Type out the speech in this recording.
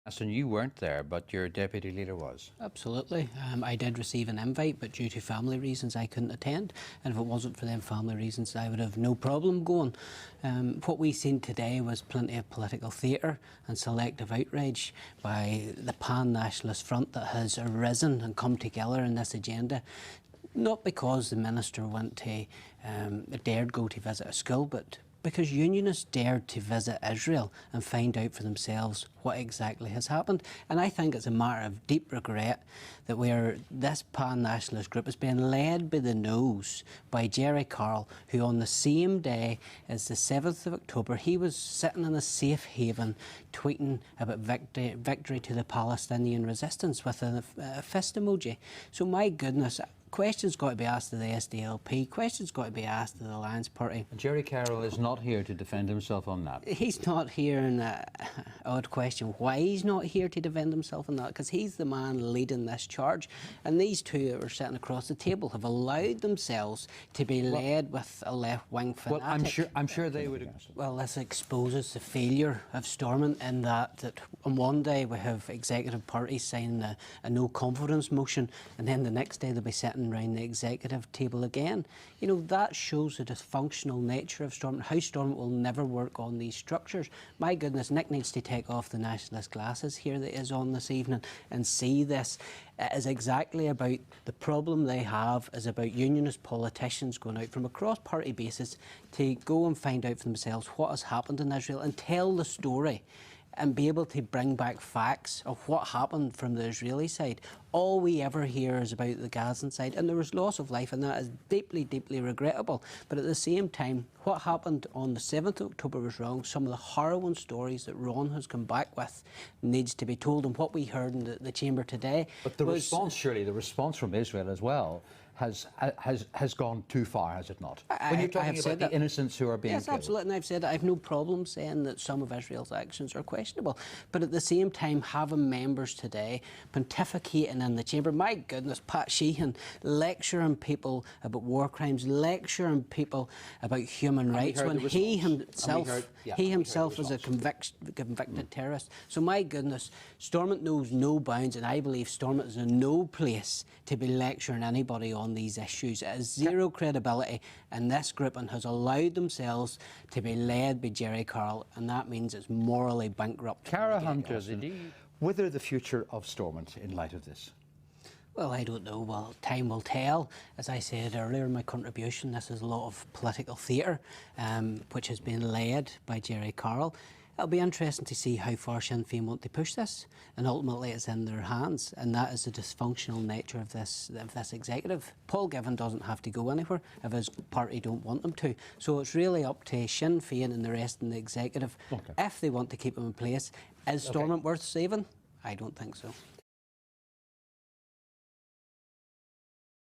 Gaston, you weren't there, but your deputy leader was. Absolutely. I did receive an invite, but due to family reasons I couldn't attend. And if it wasn't for them family reasons, I would have no problem going. What we seen today was plenty of political theatre and selective outrage by the pan-nationalist front that has arisen and come together in this agenda. Not because the minister went to dared go to visit a school, but because Unionists dared to visit Israel and find out for themselves what exactly has happened. And I think it's a matter of deep regret that this pan-nationalist group is being led by the nose by Gerry, Carroll, who on the same day as the 7th of October, he was sitting in a safe haven tweeting about victory to the Palestinian resistance with a fist emoji. So my goodness, questions got to be asked of the SDLP, questions got to be asked of the Alliance Party. Gerry Carroll is not here to defend himself on that. He's not here, and odd question why he's not here to defend himself on that, because he's the man leading this charge. And these two that are sitting across the table have allowed themselves to be led with a left-wing fanatic. Well, I'm sure they would. Well, this exposes the failure of Stormont in that on one day we have executive parties signing a no-confidence motion, and then the next day they'll be sitting around the executive table again. You know, that shows the dysfunctional nature of Stormont, how Stormont will never work on these structures. My goodness, Nick needs to take off the nationalist glasses here that is on this evening and see this. It is exactly about the problem they have is about Unionist politicians going out from a cross-party basis to go and find out for themselves what has happened in Israel and tell the story and be able to bring back facts of what happened from the Israeli side. All we ever hear is about the Gazan side, and there was loss of life, and that is deeply, deeply regrettable. But at the same time, what happened on the 7th of October was wrong. Some of the harrowing stories that Ron has come back with needs to be told, and what we heard in the chamber today. But the response, surely, the response from Israel as well has gone too far, has it not? When you're talking about the innocents who are being killed. Yes, absolutely, and I've said that. I've no problem saying that some of Israel's actions are questionable, but at the same time, having members today pontificating in the chamber, my goodness, Pat Sheehan lecturing people about war crimes, lecturing people about human rights, when he himself was a convicted terrorist. So my goodness, Stormont knows no bounds, and I believe Stormont is in no place to be lecturing anybody on these issues. It has zero credibility, and this group has allowed themselves to be led by Gerry Carroll, and that means it's morally bankrupt. Cara Hunter, whether the future of Stormont in light of this? Well, I don't know. Well, time will tell. As I said earlier in my contribution, this is a lot of political theatre, which has been led by Gerry Carroll. It'll be interesting to see how far Sinn Féin want to push this, and ultimately it's in their hands, and that is the dysfunctional nature of this executive. Paul Givan doesn't have to go anywhere if his party don't want him to. So it's really up to Sinn Féin and the rest in the executive if they want to keep him in place. Is Stormont worth saving? I don't think so.